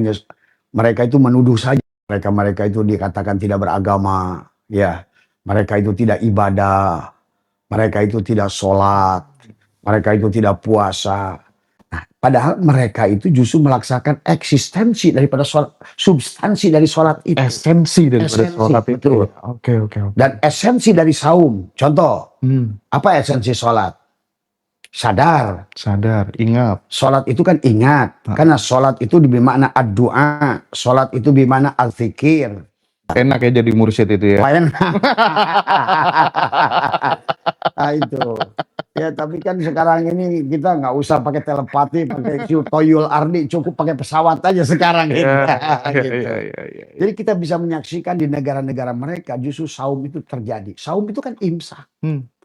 hanya mereka itu menuduh saja, mereka itu dikatakan tidak beragama, ya. Mereka itu tidak ibadah, mereka itu tidak sholat, mereka itu tidak puasa. Nah, padahal mereka itu justru melaksanakan eksistensi daripada sholat, substansi dari sholat itu. Esensi daripada sholat itu. Betul. Oke. Dan esensi dari saum. Contoh, apa esensi sholat? Sadar, ingat. sholat itu kan ingat, karena sholat itu bermakna ad-du'a, sholat itu bermakna al-zikir. Enak ya jadi mursyid itu ya. Nah, itu. Ya tapi kan sekarang ini kita nggak usah pakai telepati, pakai toyul ardi, cukup pakai pesawat aja sekarang. Gitu. Jadi kita bisa menyaksikan di negara-negara mereka justru saum itu terjadi. Saum itu kan imsak,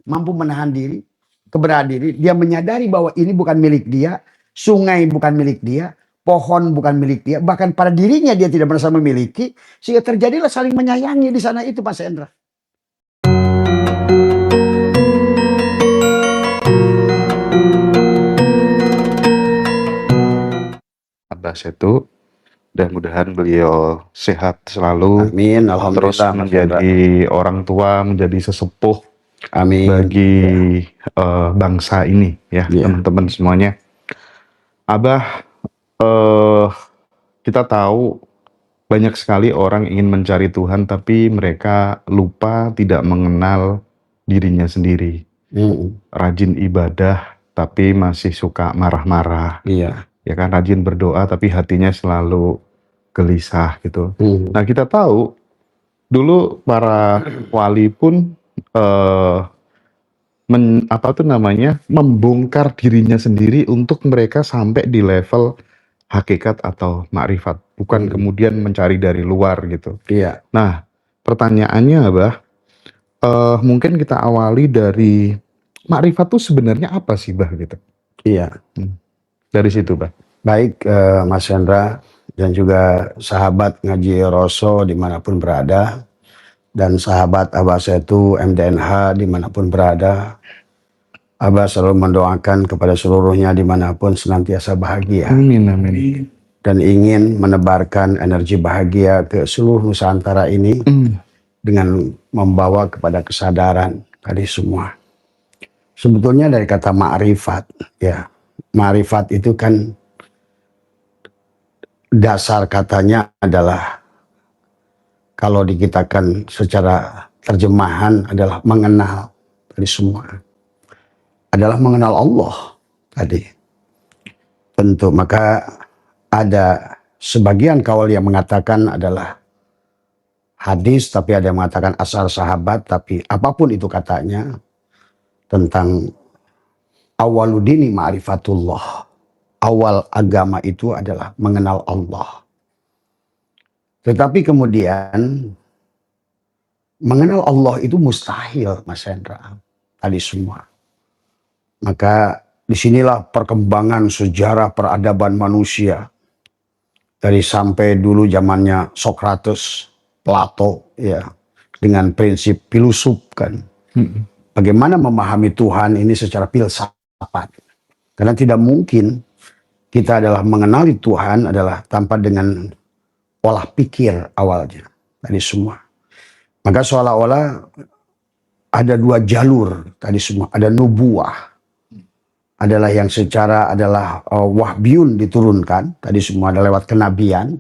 mampu menahan diri, keberanian diri. Dia menyadari bahwa ini bukan milik dia, sungai bukan milik dia, pohon bukan milik dia, bahkan pada dirinya dia tidak merasa memiliki, sehingga terjadilah saling menyayangi di sana itu, Mas Hendra. Abah Setu, mudah-mudahan beliau sehat selalu. Amin, alhamdulillah. Terus menjadi orang tua, menjadi sesepuh. Amin. Bagi bangsa ini ya, teman-teman semuanya. Abah, kita tahu banyak sekali orang ingin mencari Tuhan tapi mereka lupa tidak mengenal dirinya sendiri. Rajin ibadah tapi masih suka marah-marah. Ya kan, rajin berdoa tapi hatinya selalu gelisah gitu. Nah, kita tahu dulu para wali pun membongkar dirinya sendiri untuk mereka sampai di level hakikat atau makrifat, bukan kemudian mencari dari luar gitu. Nah, pertanyaannya Abah, mungkin kita awali dari makrifat itu sebenarnya apa sih, Bah, gitu? Dari situ, Bah. Baik, Mas Hendra dan juga sahabat ngaji Roso dimanapun berada, dan sahabat Abah Setu MDNH dimanapun berada, Abah selalu mendoakan kepada seluruhnya dimanapun senantiasa bahagia. Amin. Dan ingin menebarkan energi bahagia ke seluruh Nusantara ini dengan membawa kepada kesadaran tadi semua. Sebetulnya dari kata ma'rifat, ya. Ma'rifat itu kan dasar katanya adalah, kalau dikitakan secara terjemahan adalah mengenal dari semua. Adalah mengenal Allah tadi. Tentu, maka ada sebagian kaul yang mengatakan adalah hadis, tapi ada yang mengatakan asar sahabat, tapi apapun itu katanya, tentang awaludini ma'rifatullah. Awal agama itu adalah mengenal Allah. Tetapi kemudian mengenal Allah itu mustahil, Mas Hendra. Tadi semua. Maka disinilah perkembangan sejarah peradaban manusia. Dari sampai dulu zamannya Socrates, Plato, ya, dengan prinsip filosof kan. Bagaimana memahami Tuhan ini secara filsafat. Karena tidak mungkin kita adalah mengenali Tuhan adalah tanpa dengan olah pikir awalnya. Tadi semua. Maka seolah-olah ada dua jalur tadi semua. Ada nubuah. Adalah yang secara adalah wahyun diturunkan. Tadi semua ada lewat kenabian.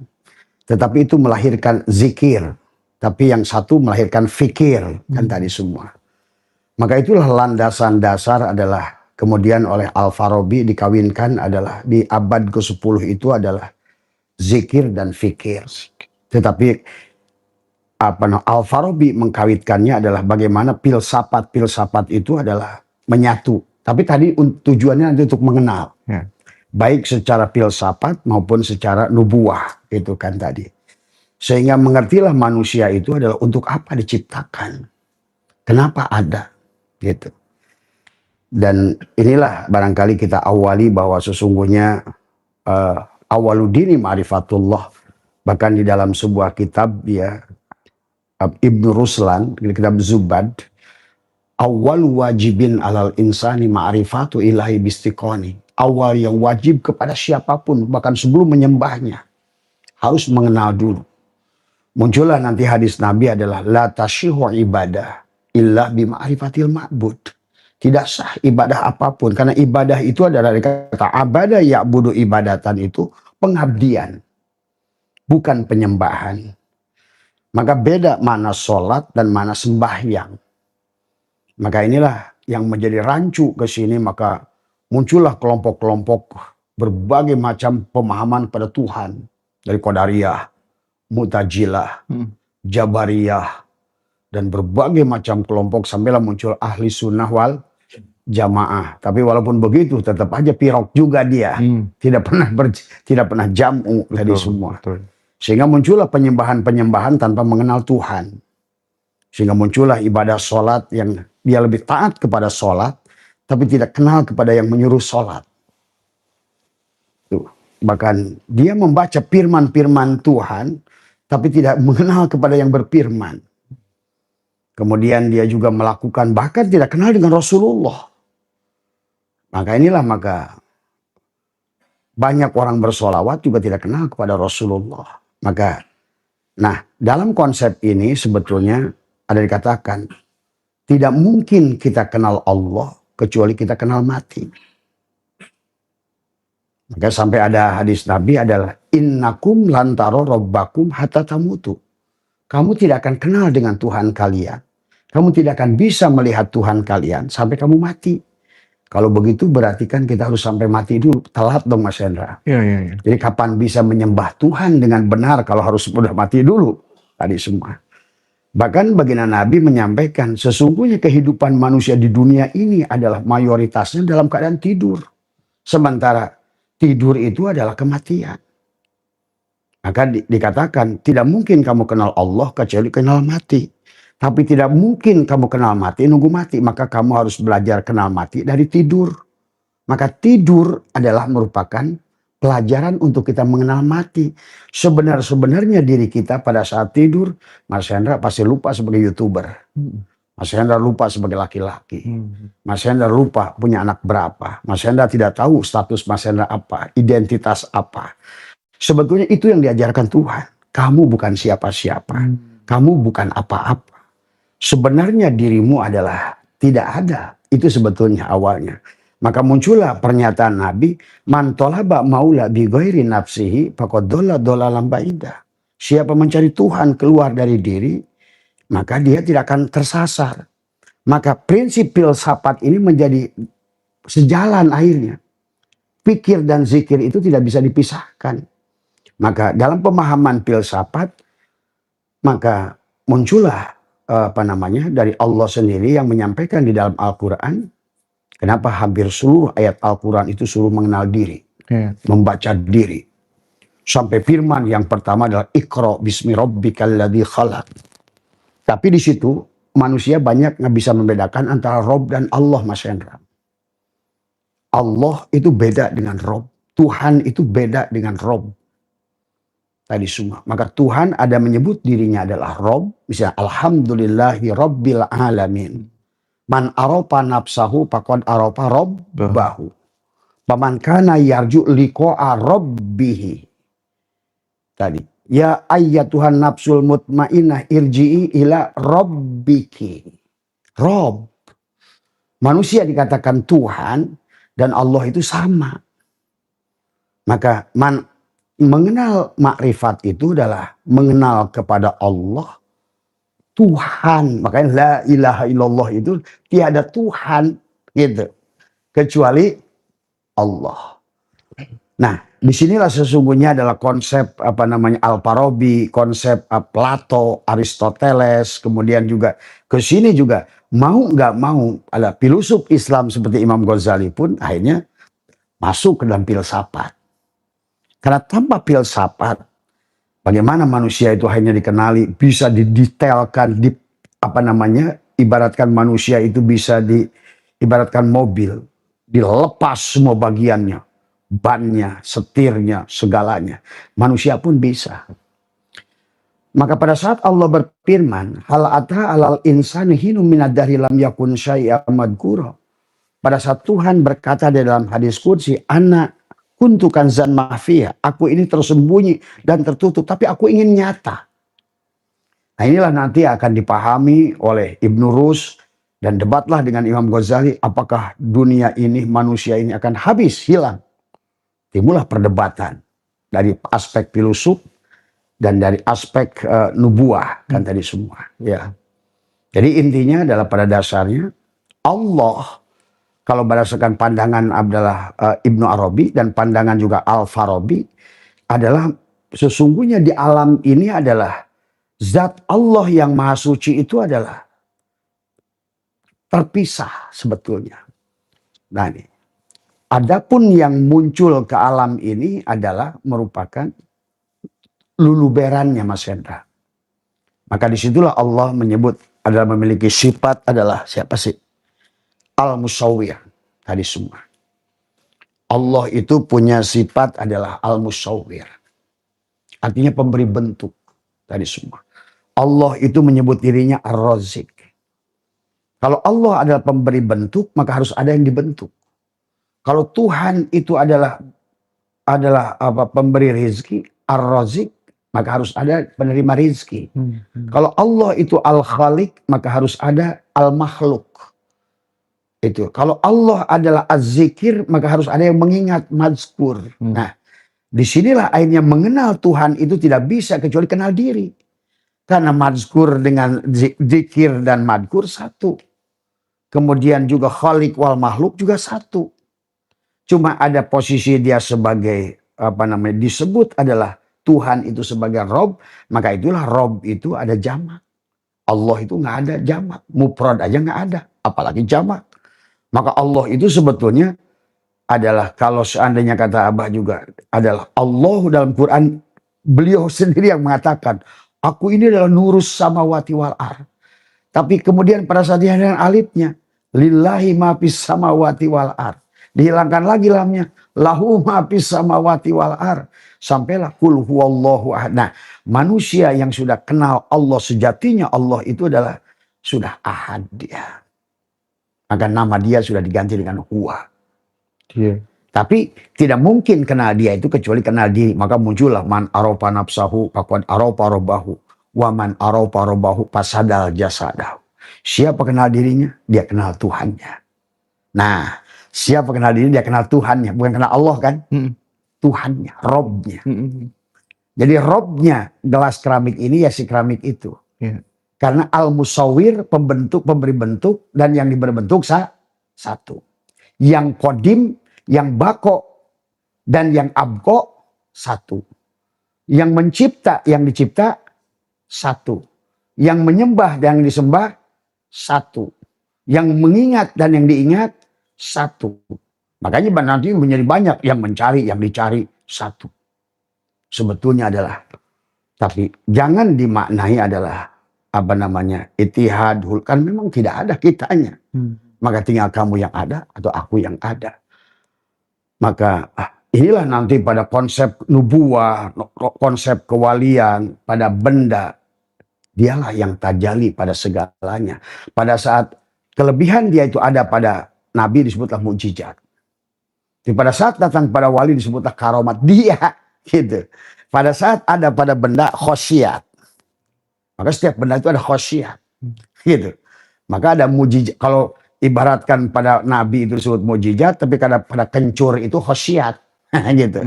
Tetapi itu melahirkan zikir. Tapi yang satu melahirkan fikir. Kan tadi semua. Maka itulah landasan dasar adalah kemudian oleh Al-Farabi dikawinkan adalah di abad ke-10 itu adalah zikir dan fikir. Tetapi Al-Farabi mengkawitkannya adalah bagaimana filsafat itu adalah menyatu. Tapi tadi tujuannya untuk mengenal. Baik secara filsafat maupun secara nubuah. Itu kan tadi. Sehingga mengertilah manusia itu adalah untuk apa diciptakan. Kenapa ada. Gitu. Dan inilah barangkali kita awali bahwa sesungguhnya awaludini ma'rifatullah. Bahkan di dalam sebuah kitab ya, Ibnu Ruslan, kitab Zubad, awal wajibin alal insani ma'rifatu ilahi bistiqoni. Awal yang wajib kepada siapapun, bahkan sebelum menyembahnya, harus mengenal dulu. Muncullah nanti hadis Nabi adalah la tashihu ibadah illa bima'rifatil ma'bud. Tidak sah ibadah apapun karena ibadah itu adalah dari kata abada ya'budu ibadatan, itu pengabdian, bukan penyembahan. Maka beda mana sholat dan mana sembahyang. Maka inilah yang menjadi rancu ke sini, maka muncullah kelompok-kelompok berbagai macam pemahaman pada Tuhan. Dari Qadariyah, Mu'tazilah, Jabariyah, dan berbagai macam kelompok sampailah muncul ahli sunnah wal jamaah. Tapi walaupun begitu tetap aja pirok juga dia. Tidak pernah jam'u tadi semua. Betul. Sehingga muncullah penyembahan-penyembahan tanpa mengenal Tuhan. Sehingga muncullah ibadah sholat yang dia lebih taat kepada sholat, tapi tidak kenal kepada yang menyuruh sholat. Tuh. Bahkan dia membaca firman-firman Tuhan, tapi tidak mengenal kepada yang berfirman. Kemudian dia juga melakukan, bahkan tidak kenal dengan Rasulullah. Maka banyak orang bersolawat juga tidak kenal kepada Rasulullah. Maka, dalam konsep ini sebetulnya ada dikatakan, tidak mungkin kita kenal Allah kecuali kita kenal mati. Maka sampai ada hadis Nabi adalah innakum lantaro robbakum hatta tamutu. Kamu tidak akan kenal dengan Tuhan kalian. Kamu tidak akan bisa melihat Tuhan kalian sampai kamu mati. Kalau begitu berarti kan kita harus sampai mati dulu. Telat dong Mas Hendra. Ya. Jadi kapan bisa menyembah Tuhan dengan benar kalau harus sudah mati dulu. Tadi semua. Bahkan baginda Nabi menyampaikan sesungguhnya kehidupan manusia di dunia ini adalah mayoritasnya dalam keadaan tidur. Sementara tidur itu adalah kematian. Maka dikatakan tidak mungkin kamu kenal Allah kecuali kenal mati. Tapi tidak mungkin kamu kenal mati nunggu mati. Maka kamu harus belajar kenal mati dari tidur. Maka tidur adalah merupakan pelajaran untuk kita mengenal mati. Sebenarnya diri kita pada saat tidur, Mas Hendra pasti lupa sebagai YouTuber. Mas Hendra lupa sebagai laki-laki. Mas Hendra lupa punya anak berapa. Mas Hendra tidak tahu status Mas Hendra apa, identitas apa. Sebetulnya itu yang diajarkan Tuhan. Kamu bukan siapa-siapa. Kamu bukan apa-apa. Sebenarnya dirimu adalah tidak ada. Itu sebetulnya awalnya. Maka muncullah pernyataan Nabi, man tolaba maula bi ghairi nafsihi faqad dhalla dhalalan ba'ida. Siapa mencari Tuhan keluar dari diri, maka dia tidak akan tersasar. Maka prinsip filsafat ini menjadi sejalan akhirnya. Pikir dan zikir itu tidak bisa dipisahkan. Maka dalam pemahaman filsafat, maka muncullah dari Allah sendiri yang menyampaikan di dalam Al-Quran. Kenapa hampir seluruh ayat Al-Quran itu suruh mengenal diri, membaca diri. Sampai firman yang pertama adalah Iqra bismi rabbikal ladzi khalaq. Tapi di situ manusia banyak nggak bisa membedakan antara Rob dan Allah, Mas Hendra. Allah itu beda dengan Rob. Tuhan itu beda dengan Rob. Tadi semua. Maka Tuhan ada menyebut dirinya adalah Rob. Misalnya alhamdulillahi rabbil alamin. Man aropa nafsahu faqad aropa robbahu. Paman kana yarju liqa'a rabbihi. Tadi. Ya ayyatuhan nafsul mutmainnah irji'i ila rabbiki. Rob. Manusia dikatakan Tuhan dan Allah itu sama. Maka mengenal makrifat itu adalah mengenal kepada Allah, Tuhan. Makanya la ilaha illallah itu tiada Tuhan gitu kecuali Allah. Nah, disinilah sesungguhnya adalah konsep Al-Farabi, konsep Plato, Aristoteles, kemudian juga ke sini juga mau nggak mau ada filosof Islam seperti Imam Ghazali pun akhirnya masuk ke dalam filsafat. Karena tanpa filsafat, bagaimana manusia itu hanya dikenali, bisa didetailkan, ibaratkan manusia itu bisa ibaratkan mobil, dilepas semua bagiannya, bannya, setirnya, segalanya. Manusia pun bisa. Maka pada saat Allah berfirman, hal ata alal insani hinum minad dahri lam yakun syai'an madhkura. Pada saat Tuhan berkata di dalam hadis qudsi, ana Kuntu kanzan mahfiya. Aku ini tersembunyi dan tertutup, tapi aku ingin nyata. Nah inilah nanti akan dipahami oleh Ibnu Rus dan debatlah dengan Imam Ghazali. Apakah dunia ini, manusia ini akan habis, hilang? Timbullah perdebatan dari aspek filosof dan dari aspek nubuah kan tadi semua. Ya. Jadi intinya adalah pada dasarnya Allah, kalau berdasarkan pandangan adalah Ibnu Arabi dan pandangan juga Al-Farabi, adalah sesungguhnya di alam ini adalah zat Allah yang maha suci itu adalah terpisah sebetulnya. Nah ini, adapun yang muncul ke alam ini adalah merupakan luluberannya Mas Hendra. Maka disitulah Allah menyebut adalah memiliki sifat adalah siapa sih? Al-Musawwir tadi semua. Allah itu punya sifat adalah Al-Musawwir. Artinya pemberi bentuk tadi semua. Allah itu menyebut dirinya Ar-Razik. Kalau Allah adalah pemberi bentuk, maka harus ada yang dibentuk. Kalau Tuhan itu adalah apa, pemberi rizki, Ar-Razik, maka harus ada penerima rizki. Kalau Allah itu Al-Khaliq, maka harus ada Al-Makhluk. Itu. Kalau Allah adalah Az-Zikir, maka harus ada yang mengingat, mazkur. Nah, disinilah akhirnya mengenal Tuhan itu tidak bisa kecuali kenal diri. Karena mazkur dengan zikir dan madkur satu. Kemudian juga khaliq wal makhluk juga satu. Cuma ada posisi dia sebagai apa namanya disebut adalah Tuhan itu sebagai Rob, maka itulah Rob itu ada jamak. Allah itu nggak ada jamak, mufrad aja nggak ada, apalagi jamak. Maka Allah itu sebetulnya adalah kalau seandainya kata Abah juga adalah Allah dalam Quran, beliau sendiri yang mengatakan, aku ini adalah nurus samawati wal ar. Tapi kemudian pada saat dia dengan alifnya, lillahi ma fis samawati wal ar. Dihilangkan lagi lamnya, lahu ma fis samawati wal ar. Sampailah kul huwallahu ahad. Nah, manusia yang sudah kenal Allah sejatinya, Allah itu adalah sudah ahad dia. Maka nama dia sudah diganti dengan huwa. Yeah. Tapi tidak mungkin kenal dia itu kecuali kenal diri. Maka muncullah man arofa nafsahu faqad arofa robbahu. Wa man arofa robbahu fasadal jasadahu. Siapa kenal dirinya? Dia kenal Tuhannya. Nah, siapa kenal diri? Dia kenal Tuhannya. Bukan kenal Allah kan? Tuhannya, Robnya. Jadi Robnya gelas keramik ini ya si keramik itu. Yeah. Karena Al-Musawwir pembentuk, pemberi bentuk, dan yang diberi bentuk satu. Yang kodim, yang bako, dan yang abko satu. Yang mencipta, yang dicipta satu. Yang menyembah dan yang disembah satu. Yang mengingat dan yang diingat satu. Makanya nanti menjadi banyak yang mencari, yang dicari satu. Sebetulnya adalah, tapi jangan dimaknai adalah apa namanya itihadul, kan memang tidak ada kitanya. Maka tinggal kamu yang ada atau aku yang ada. Maka inilah nanti pada konsep nubuah, konsep kewalian, pada benda, dialah yang tajali pada segalanya. Pada saat kelebihan dia itu ada pada Nabi disebutlah mukjizat. Pada saat datang pada wali disebutlah karomat dia, gitu. Pada saat ada pada benda khosyat. Maka setiap benda itu ada khosyat, gitu. Maka ada mujizat. Kalau ibaratkan pada Nabi itu disebut mujizat, tapi pada kencur itu khosyat, gitu.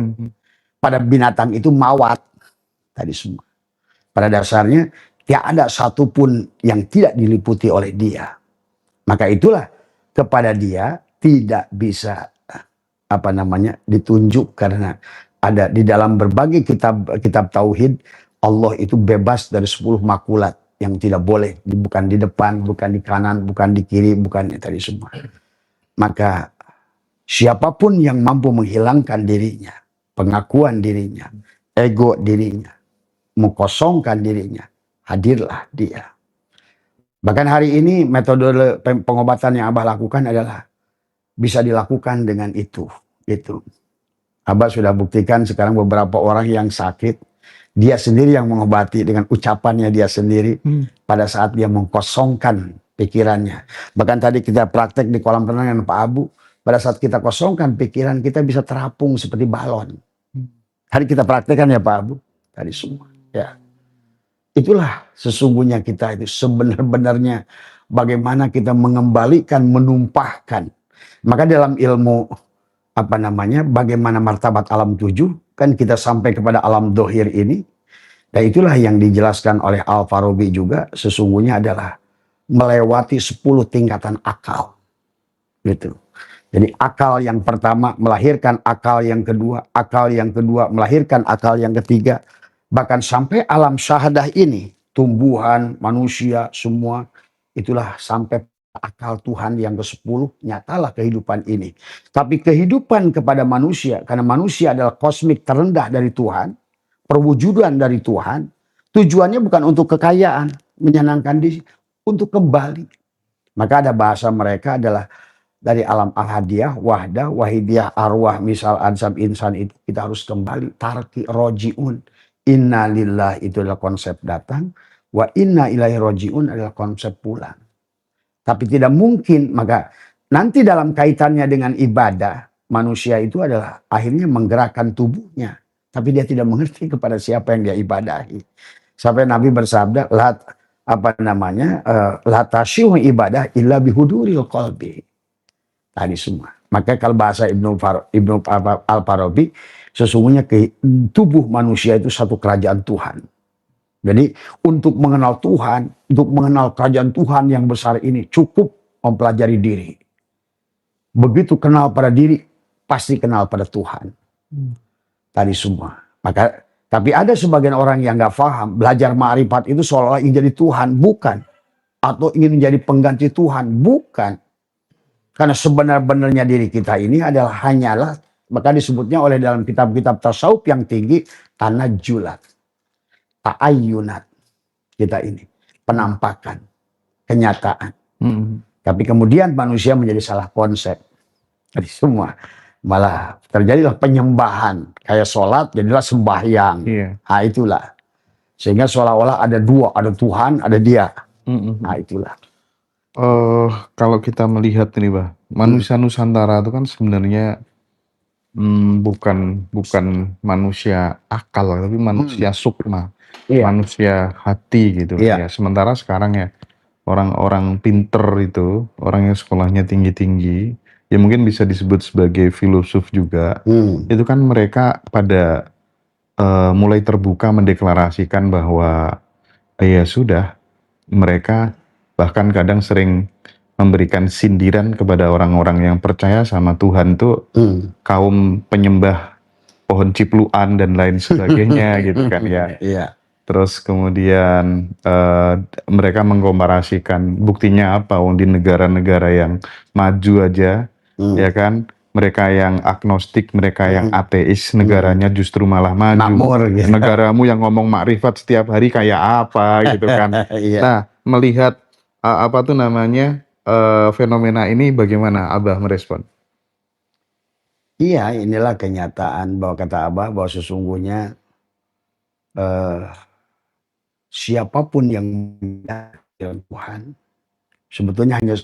Pada binatang itu mawat, tadi semua. Pada dasarnya tidak ada satupun yang tidak diliputi oleh dia. Maka itulah kepada dia tidak bisa apa namanya ditunjuk, karena ada di dalam berbagai kitab tauhid. Allah itu bebas dari 10 makulat yang tidak boleh, bukan di depan, bukan di kanan, bukan di kiri, bukan tadi semua. Maka siapapun yang mampu menghilangkan dirinya, pengakuan dirinya, ego dirinya, mengkosongkan dirinya, hadirlah dia. Bahkan hari ini metode pengobatan yang Abah lakukan adalah bisa dilakukan dengan itu. Abah sudah buktikan sekarang beberapa orang yang sakit, dia sendiri yang mengobati dengan ucapannya dia sendiri pada saat dia mengkosongkan pikirannya. Bahkan tadi kita praktek di kolam renang dengan Pak Abu, pada saat kita kosongkan pikiran, kita bisa terapung seperti balon. Hari kita praktekkan ya Pak Abu, tadi semua. Ya, itulah sesungguhnya kita itu sebenar-benarnya bagaimana kita mengembalikan, menumpahkan. Maka dalam ilmu bagaimana martabat alam 7, kan kita sampai kepada alam dohir ini. Dan itulah yang dijelaskan oleh Al-Farabi juga, sesungguhnya adalah melewati 10 tingkatan akal. Gitu. Jadi akal yang pertama melahirkan akal yang kedua melahirkan akal yang ketiga. Bahkan sampai alam syahadah ini, tumbuhan, manusia, semua, itulah sampai akal Tuhan yang ke-10, nyatalah kehidupan ini. Tapi kehidupan kepada manusia, karena manusia adalah kosmik terendah dari Tuhan, perwujudan dari Tuhan, tujuannya bukan untuk kekayaan, menyenangkan diri, untuk kembali. Maka ada bahasa mereka adalah dari alam al-hadiyah, wahdah, wahidiyah, arwah, misal, ansab, insan, itu kita harus kembali. Tarki roji'un. Inna lillah itu adalah konsep datang. Wa inna ilaihi roji'un adalah konsep pulang. Tapi tidak mungkin, maka nanti dalam kaitannya dengan ibadah, manusia itu adalah akhirnya menggerakkan tubuhnya. Tapi dia tidak mengerti kepada siapa yang dia ibadahi. Sampai Nabi bersabda, la tasyihu ibadah illa bihuduril qalbi. Tadi semua. Maka kalau bahasa Ibnu Al-Farabi, sesungguhnya tubuh manusia itu satu kerajaan Tuhan. Jadi untuk mengenal Tuhan, untuk mengenal kerajaan Tuhan yang besar ini, cukup mempelajari diri. Begitu kenal pada diri, pasti kenal pada Tuhan. Tadi semua. Maka, tapi ada sebagian orang yang nggak paham, belajar ma'rifat itu seolah-olah ingin jadi Tuhan, bukan. Atau ingin menjadi pengganti Tuhan, bukan. Karena sebenar-benarnya diri kita ini hanyalah, maka disebutnya oleh dalam kitab-kitab tasawuf yang tinggi, tanajulat, ta'ayyunat kita ini, penampakan, kenyataan. Tapi kemudian manusia menjadi salah konsep. Jadi semua malah terjadilah penyembahan, kayak sholat jadilah sembahyang. Nah itulah, sehingga seolah-olah ada dua, ada Tuhan, ada dia. Nah itulah. Kalau kita melihat ini, Bah, manusia Nusantara itu kan sebenarnya bukan manusia akal, tapi manusia sukma, manusia hati gitu. Ya, sementara sekarang ya orang-orang pinter itu, orang yang sekolahnya tinggi-tinggi, ya mungkin bisa disebut sebagai filosof juga. Itu kan mereka pada mulai terbuka mendeklarasikan bahwa ya sudah, mereka bahkan kadang sering memberikan sindiran kepada orang-orang yang percaya sama Tuhan tuh kaum penyembah pohon cipluan dan lain sebagainya gitu kan ya. Terus kemudian mereka mengkomparasikan buktinya apa di negara-negara yang maju aja ya kan, mereka yang agnostik, mereka yang ateis, negaranya justru malah maju. Makmur, gitu. Negaramu yang ngomong makrifat setiap hari kayak apa gitu kan. Nah, melihat fenomena ini bagaimana Abah merespon? Iya, inilah kenyataan bahwa kata Abah bahwa sesungguhnya siapapun yang dengan Tuhan, sebetulnya hanya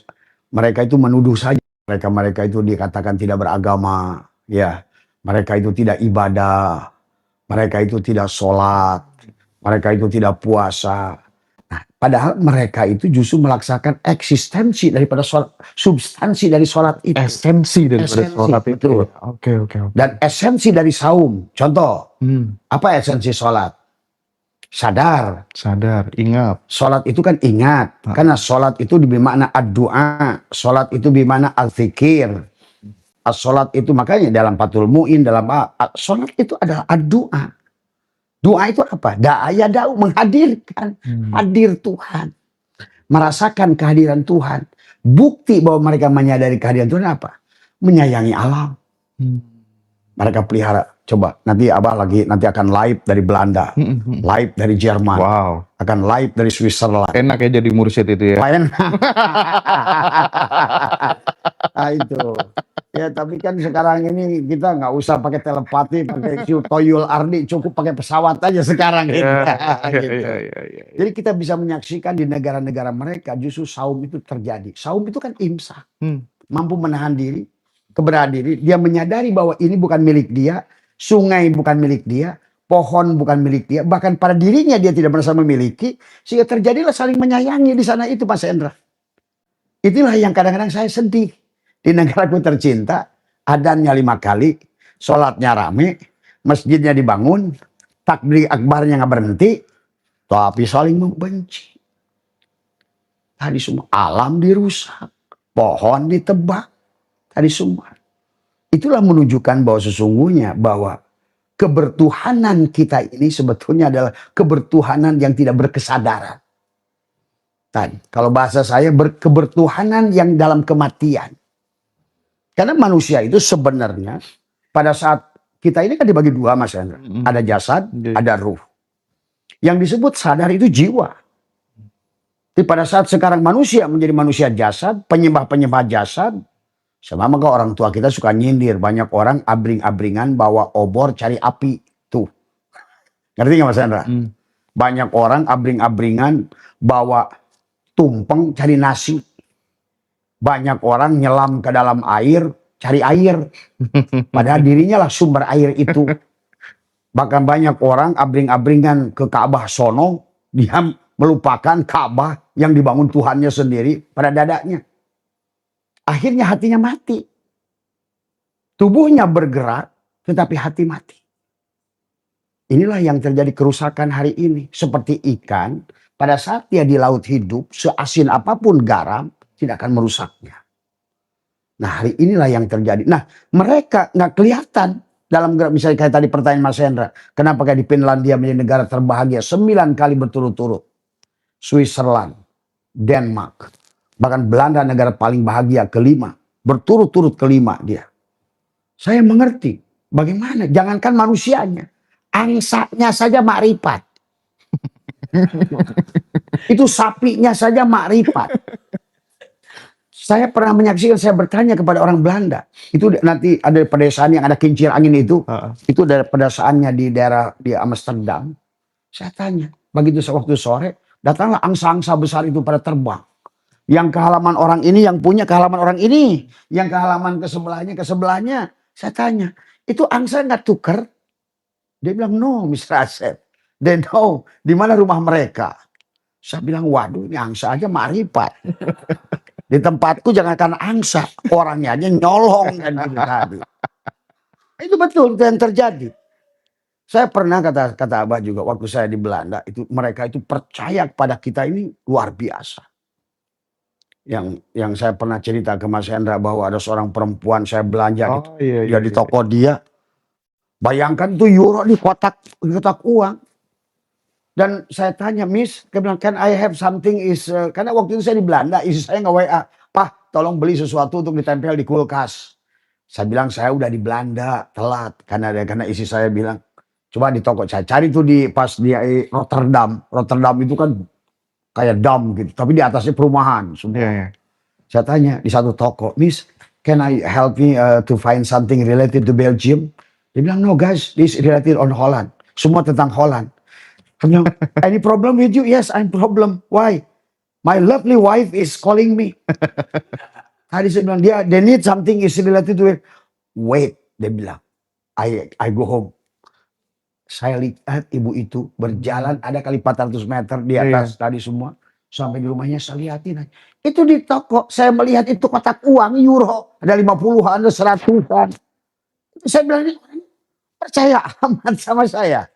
mereka itu menuduh saja. Mereka itu dikatakan tidak beragama, ya. Mereka itu tidak ibadah, mereka itu tidak sholat, mereka itu tidak puasa. Nah, padahal mereka itu justru melaksanakan eksistensi daripada sholat, substansi dari sholat itu. Esensi daripada sholat itu. Oke. Dan esensi dari saum. Contoh, apa esensi sholat? Sadar, ingat. Sholat itu kan ingat, karena sholat itu bermakna ad-du'a, sholat itu bermakna al-zikir. Sholat itu makanya dalam Fathul Mu'in, dalam sholat itu adalah ad-du'a. Doa itu apa? Da'aya da'u, menghadirkan, hadir Tuhan. Merasakan kehadiran Tuhan. Bukti bahwa mereka menyadari kehadiran Tuhan apa? Menyayangi alam. Mereka pelihara. Coba nanti Abah nanti akan live dari Belanda, live dari Jerman, akan live dari Switzerland. Enak ya jadi mursyid itu ya. Enak. Nah itu. Ya tapi kan sekarang ini kita nggak usah pakai telepati, pakai toyul ardi, cukup pakai pesawat aja sekarang. Gitu. Jadi kita bisa menyaksikan di negara-negara mereka justru saum itu terjadi. Saum itu kan imsak, mampu menahan diri, keberadaan dia menyadari bahwa ini bukan milik dia, sungai bukan milik dia, pohon bukan milik dia, bahkan pada dirinya dia tidak merasa memiliki, sehingga terjadilah saling menyayangi di sana itu, Mas Hendra. Itulah yang kadang-kadang saya sedih. Di negaraku tercinta, adzannya 5 kali, sholatnya rame, masjidnya dibangun, takbir akbarnya nggak berhenti, tapi saling membenci. Tadi semua alam dirusak, pohon ditebak, tadi semua. Itulah menunjukkan bahwa sesungguhnya bahwa kebertuhanan kita ini sebetulnya adalah kebertuhanan yang tidak berkesadaran. Tadi, kalau bahasa saya kebertuhanan yang dalam kematian. Karena manusia itu sebenarnya pada saat kita ini kan dibagi dua, Mas Hendra. Ada jasad, ada ruh. Yang disebut sadar itu jiwa. Jadi pada saat sekarang manusia menjadi manusia jasad, penyembah-penyembah jasad, sama maka orang tua kita suka nyindir. Banyak orang abring-abringan bawa obor cari api. Tuh. Ngerti nggak Mas Hendra? Banyak orang abring-abringan bawa tumpeng cari nasi. Banyak orang nyelam ke dalam air, cari air. Padahal dirinya lah sumber air itu. Bahkan banyak orang abring-abringan ke Ka'bah sono, dia melupakan Ka'bah yang dibangun Tuhannya sendiri pada dadanya. Akhirnya hatinya mati. Tubuhnya bergerak, tetapi hati mati. Inilah yang terjadi kerusakan hari ini. Seperti ikan, pada saat dia di laut hidup, seasin apapun garam, tidak akan merusaknya. Nah hari inilah yang terjadi. Nah mereka nggak kelihatan dalam gerak. Misalnya kayak tadi pertanyaan Mas Hendra. Kenapa kayak di Finlandia menjadi negara terbahagia 9 kali berturut-turut. Switzerland, Denmark. Bahkan Belanda negara paling bahagia kelima. Berturut-turut kelima dia. Saya mengerti. Bagaimana? Jangankan manusianya. Angsanya saja makrifat. Itu sapinya saja makrifat. Saya pernah menyaksikan, saya bertanya kepada orang Belanda. Itu nanti ada pedesaan yang ada kincir angin itu. Itu dari pedesaannya di daerah di Amsterdam. Saya tanya, begitu waktu sore, datanglah angsa-angsa besar itu pada terbang. Yang ke halaman orang ini, yang punya ke halaman orang ini. Yang ke halaman ke sebelahnya. Saya tanya, itu angsa nggak tuker? Dia bilang, no Mr. Asep. They know di mana rumah mereka. Saya bilang, waduh ini angsa aja marifat. Di tempatku jangankan angsa, orangnya aja nyolong dan gitu tadi. Itu betul, itu yang terjadi. Saya pernah kata Abah juga waktu saya di Belanda, itu mereka itu percaya kepada kita ini luar biasa. Yang saya pernah cerita ke Mas Hendra bahwa ada seorang perempuan saya belanja dia di toko dia. Bayangkan tuh euro di kotak uang. Dan saya tanya, Miss, dia bilang, can I have something karena waktu itu saya di Belanda, istri saya nggak WA, Pak, tolong beli sesuatu untuk ditempel di kulkas. Saya bilang, saya udah di Belanda, telat. Karena istri saya bilang, coba di toko saya cari tuh pas di Rotterdam. Rotterdam itu kan kayak dam gitu, tapi di atasnya perumahan semua. Saya tanya di satu toko, Miss, can I help me to find something related to Belgium? Dia bilang, no guys, this is related on Holland. Semua tentang Holland. Any problem with you? Yes, I'm problem. Why? My lovely wife is calling me. Tadi saya bilang, they need something is related to it. Wait, dia bilang. I go home. Saya lihat ibu itu berjalan ada kali 400 meter di atas tadi semua. Sampai di rumahnya saya lihatin. Itu di toko, saya melihat itu kotak uang euro. Ada 50-an, ada 100-an. Saya bilang, percaya amat sama saya.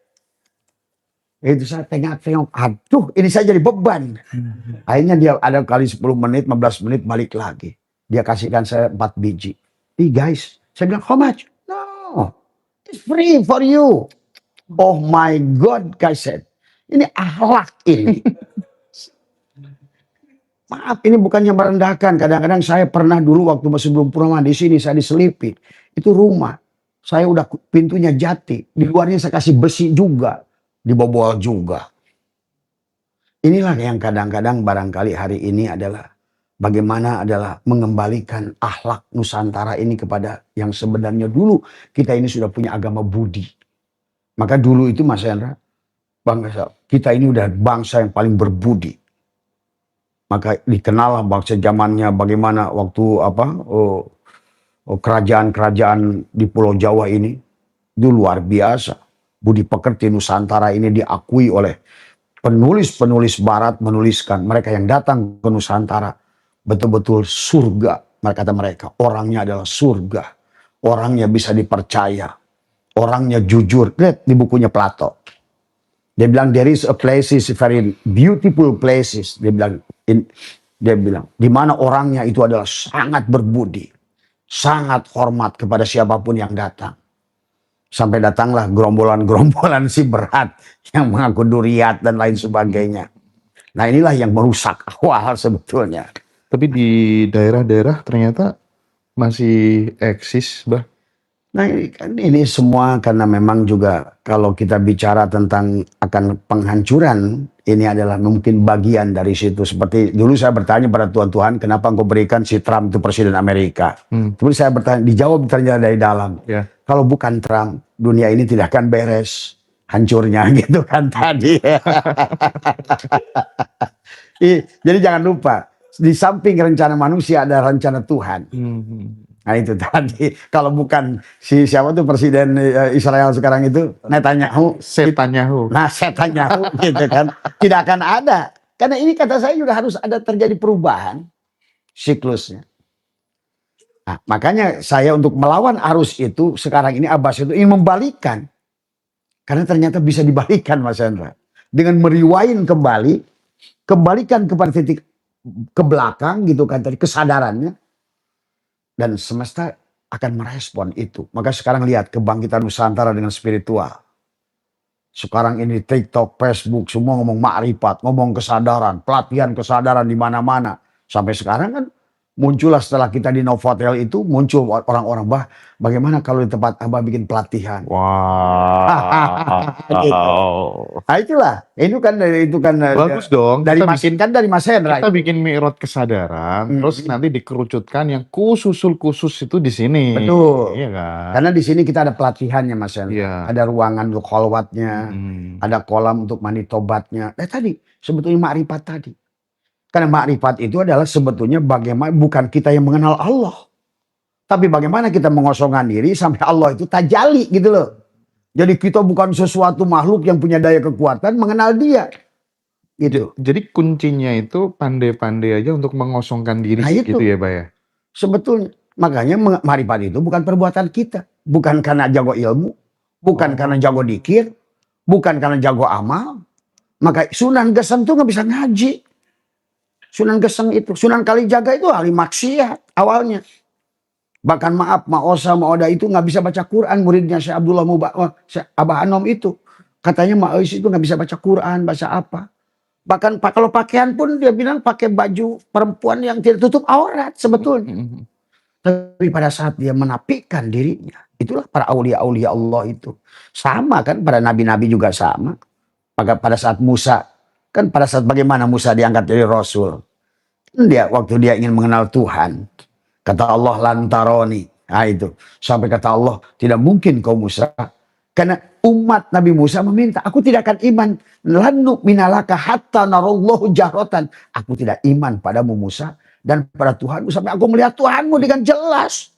Itu saya tengok-tengok, aduh ini saya jadi beban. Akhirnya dia ada kali 10 menit, 15 menit balik lagi. Dia kasihkan saya 4 biji. Guys, saya bilang, how much? No, it's free for you. Oh my God, guys said. Ini akhlak ini. Maaf, ini bukannya merendahkan. Kadang-kadang saya pernah dulu waktu masih belum purnama di sini, saya diselipin. Itu rumah. Saya udah pintunya jati. Di luarnya saya kasih besi juga. Dibobol juga. Inilah yang kadang-kadang barangkali hari ini adalah bagaimana adalah mengembalikan akhlak Nusantara ini kepada yang sebenarnya dulu kita ini sudah punya agama budi. Maka dulu itu Mas Hendra, bangsa kita ini udah bangsa yang paling berbudi. Maka dikenal bangsa zamannya bagaimana waktu kerajaan-kerajaan di Pulau Jawa ini itu luar biasa. Budi pekerti Nusantara ini diakui oleh penulis-penulis Barat, menuliskan mereka yang datang ke Nusantara betul-betul surga. Kata mereka, orangnya adalah surga, orangnya bisa dipercaya, orangnya jujur. Lihat di bukunya Plato, dia bilang there is a places very beautiful places. Dia bilang di mana orangnya itu adalah sangat berbudi, sangat hormat kepada siapapun yang datang. Sampai datanglah gerombolan-gerombolan si berat yang mengaku duriat dan lain sebagainya. Nah inilah yang merusak awal sebetulnya. Tapi di daerah-daerah ternyata masih eksis, Bah. Nah ini semua karena memang juga kalau kita bicara tentang akan penghancuran, ini adalah mungkin bagian dari situ. Seperti dulu saya bertanya pada Tuhan, kenapa engkau berikan si Trump itu presiden Amerika? Kemudian saya bertanya, dijawab ternyata dari dalam. Ya. Kalau bukan Trump, dunia ini tidak akan beres hancurnya gitu kan tadi. Jadi jangan lupa, di samping rencana manusia ada rencana Tuhan. Nah itu tadi, kalau bukan siapa tuh presiden Israel sekarang itu, Netanyahu. Nah Netanyahu gitu kan, tidak akan ada. Karena ini kata saya juga harus ada terjadi perubahan siklusnya. Nah, makanya saya untuk melawan arus itu, sekarang ini Abbas itu ingin membalikan. Karena ternyata bisa dibalikan Mas Hendra. Dengan meriwain kembali, kembalikan kepada titik ke belakang gitu kan tadi, kesadarannya. Dan semesta akan merespon itu. Maka sekarang lihat kebangkitan Nusantara dengan spiritual. Sekarang ini TikTok, Facebook, semua ngomong makrifat, ngomong kesadaran, pelatihan kesadaran di mana-mana. Sampai sekarang kan muncullah setelah kita di Novotel itu, muncul orang-orang, bah bagaimana kalau di tempat Abah bikin pelatihan. Wow. Gitu. Nah itulah, itu kan Bagus dong. dari Mas Hendra. Kita bikin mi'raj kesadaran, terus nanti dikerucutkan yang khusus itu di sini. Betul. Iya kan? Karena di sini kita ada pelatihannya Mas Hendra. Iya. Ada ruangan untuk kholwatnya, ada kolam untuk mandi tobatnya. Tadi sebetulnya makrifat tadi. Karena makrifat itu adalah sebetulnya bagaimana bukan kita yang mengenal Allah. Tapi bagaimana kita mengosongkan diri sampai Allah itu tajali gitu loh. Jadi kita bukan sesuatu makhluk yang punya daya kekuatan mengenal dia. Gitu. Jadi kuncinya itu pandai-pandai aja untuk mengosongkan diri gitu ya Pak ya? Sebetulnya. Makanya makrifat itu bukan perbuatan kita. Bukan karena jago ilmu. Bukan karena jago dikir. Bukan karena jago amal. Maka Sunan Geseng itu nggak bisa ngaji. Sunan Geseng itu, Sunan Kalijaga itu ahli maksiat awalnya. Bahkan maaf, Ma'osa, Ma'oda itu nggak bisa baca Quran. Muridnya Syekh Abdullah Abah Anom itu. Katanya Ma'ois itu nggak bisa baca Quran, baca apa. Bahkan kalau pakaian pun dia bilang pakai baju perempuan yang tidak tutup aurat sebetulnya. Tapi pada saat dia menapikan dirinya, itulah para aulia-aulia Allah itu. Sama kan, para nabi-nabi juga sama. Pada saat Musa, kan pada saat bagaimana Musa diangkat jadi Rasul. Waktu dia ingin mengenal Tuhan. Kata Allah lantaroni. Nah itu. Sampai kata Allah tidak mungkin kau Musa. Karena umat Nabi Musa meminta. Aku tidak akan iman. Lanu minalaka hatta narallahu jahrotan. Aku tidak iman padamu Musa. Dan pada Tuhanmu sampai aku melihat Tuhanmu dengan jelas.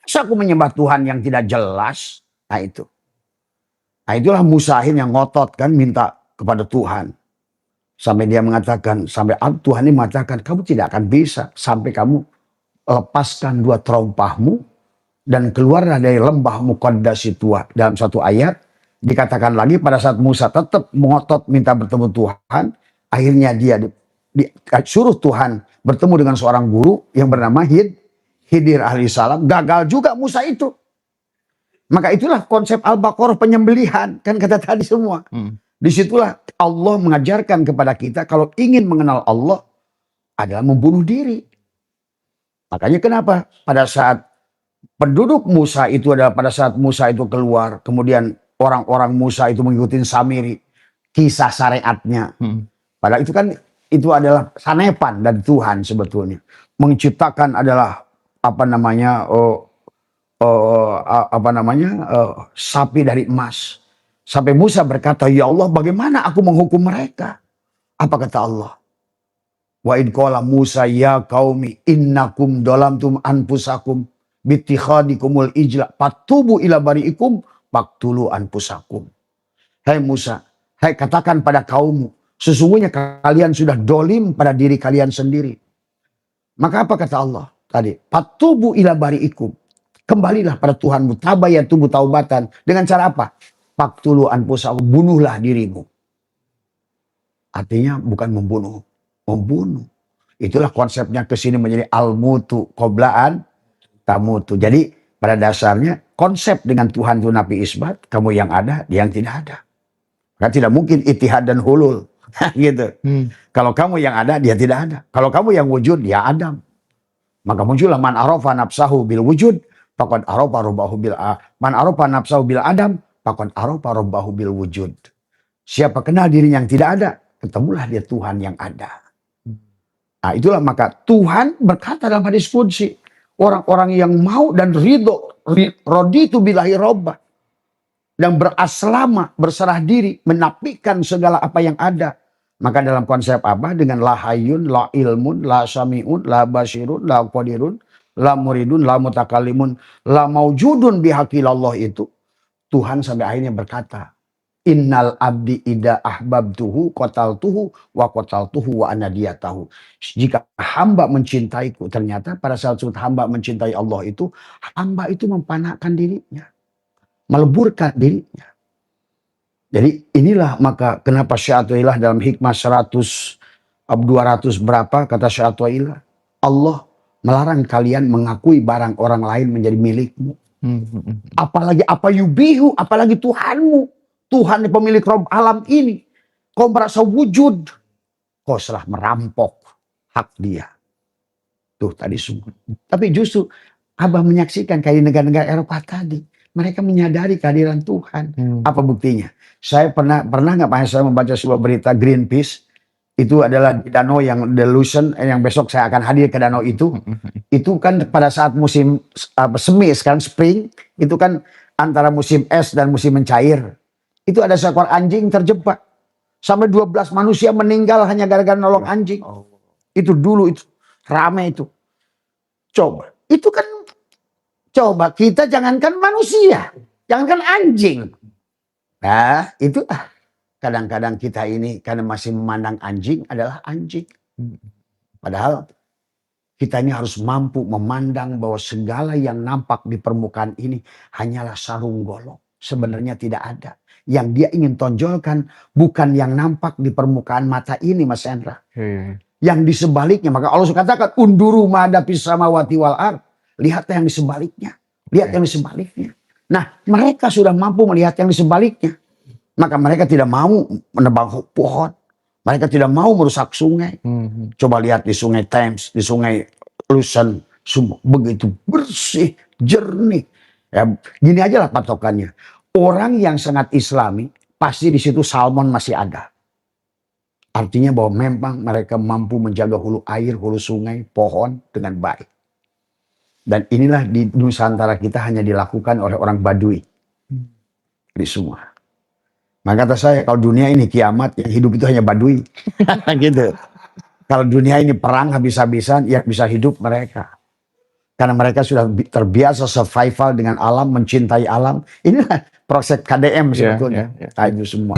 Masa aku menyembah Tuhan yang tidak jelas. Nah itu. Nah itulah Musahin yang ngotot kan minta kepada Tuhan. Sampai dia mengatakan, sampai Tuhan ini mengatakan, kamu tidak akan bisa sampai kamu lepaskan dua terompahmu dan keluarlah dari lembah Muqaddas itu. Dalam satu ayat dikatakan lagi pada saat Musa tetap mengotot minta bertemu Tuhan, akhirnya dia disuruh Tuhan bertemu dengan seorang guru yang bernama Khidir alaihissalam. Gagal juga Musa itu. Maka itulah konsep Al-Baqarah penyembelihan, kan kata tadi semua. Disitulah Allah mengajarkan kepada kita kalau ingin mengenal Allah adalah membunuh diri. Makanya kenapa pada saat penduduk Musa itu adalah pada saat Musa itu keluar, kemudian orang-orang Musa itu mengikuti Samiri, kisah syariatnya. Padahal itu kan itu adalah sanepan dari Tuhan sebetulnya. Menciptakan adalah sapi dari emas. Sampai Musa berkata, ya Allah bagaimana aku menghukum mereka? Apa kata Allah? Wa id qala Musa ya qaumi innakum dalamtum anfusakum bittikhadikumul ijla fatubu ila bari'ikum faqtulu anfusakum. Hai Musa, hai katakan pada kaummu, sesungguhnya kalian sudah dolim pada diri kalian sendiri. Maka apa kata Allah tadi? Fatubu ila bari'ikum. Kembalilah pada Tuhanmu, tabayatubu taubatan. Dengan cara apa? Faqtulu anfusakum, bunuhlah dirimu. Artinya bukan membunuh, membunuh. Itulah konsepnya kesini menjadi al-mutu qoblaan tamutu. Jadi pada dasarnya konsep dengan Tuhan itu nafi isbat, kamu yang ada, dia yang tidak ada. Kan tidak mungkin itihad dan hulul. Gitu. Kalau kamu yang ada, dia tidak ada. Kalau kamu yang wujud, dia Adam. Maka muncullah man arafa nafsahu bil wujud, faqad arafa rabbahu bil man arafa nafsahu bil adam, faqad arafa rabbahu bil wujud. Siapa kenal dirinya yang tidak ada, ketemulah dia Tuhan yang ada. Nah, itulah maka Tuhan berkata dalam hadis qudsi, orang-orang yang mau dan ridho, raditu billahi robba, dan beraslama, berserah diri, menafikan segala apa yang ada. Maka dalam konsep apa? Dengan la hayyun, la ilmun, la sami'un, la basirun, la qadirun, la muridun, la mutakalimun, la maujudun bihaqilallah itu. Tuhan sampai akhirnya berkata, innal abdi ida ahbabtuhu qataltuhu wa qataltuhu wa anadiyatahu. Jika hamba mencintaiku, ternyata pada saat hamba mencintai Allah itu, hamba itu mempanahkan dirinya, meleburkan dirinya. Jadi inilah maka kenapa Syai'atulillah dalam hikmah 200 berapa kata Syai'atulillah, Allah melarang kalian mengakui barang orang lain menjadi milikmu. Apalagi apa yubihu, apalagi Tuhanmu. Tuhan yang pemilik Rob alam ini. Kau merasa wujud, kau telah merampok hak dia. Tuh tadi semua. Tapi justru Abah menyaksikan kayak di negara-negara Eropa tadi. Mereka menyadari kehadiran Tuhan. Apa buktinya? Saya pernah nggak Pak saya membaca sebuah berita Greenpeace. Itu adalah di danau yang Delusion, yang besok saya akan hadir ke danau itu. Itu kan pada saat musim semi, sekarang spring. Itu kan antara musim es dan musim mencair. Itu ada seekor anjing terjebak. Sampai 12 manusia meninggal hanya gara-gara nolong anjing. Itu dulu itu ramai itu. Coba, itu kan coba kita jangankan manusia, jangankan anjing. Nah, itu kadang-kadang kita ini karena masih memandang anjing adalah anjing. Padahal kita ini harus mampu memandang bahwa segala yang nampak di permukaan ini hanyalah sarung golok. Sebenarnya tidak ada. Yang dia ingin tonjolkan bukan yang nampak di permukaan mata ini, Mas Hendra. Yang di sebaliknya. Maka Allah katakan, unduru ma'adapis samawati wal ard. Lihat yang di sebaliknya. Lihat yang di sebaliknya. Nah, mereka sudah mampu melihat yang di sebaliknya. Maka mereka tidak mau menebang pohon. Mereka tidak mau merusak sungai. Coba lihat di sungai Thames, di sungai Lusen. Begitu bersih, jernih. Ya, gini aja lah patokannya. Orang yang sangat islami, pasti di situ salmon masih ada. Artinya bahwa memang mereka mampu menjaga hulu air, hulu sungai, pohon dengan baik. Dan inilah di Nusantara kita hanya dilakukan oleh orang Baduy. Di semua. Maka kata saya, kalau dunia ini kiamat, yang hidup itu hanya Baduy. Gitu. Kalau dunia ini perang habis-habisan, ya bisa hidup mereka. Karena mereka sudah terbiasa survival dengan alam, mencintai alam. Inilah proses KDM sebetulnya. Itu semua.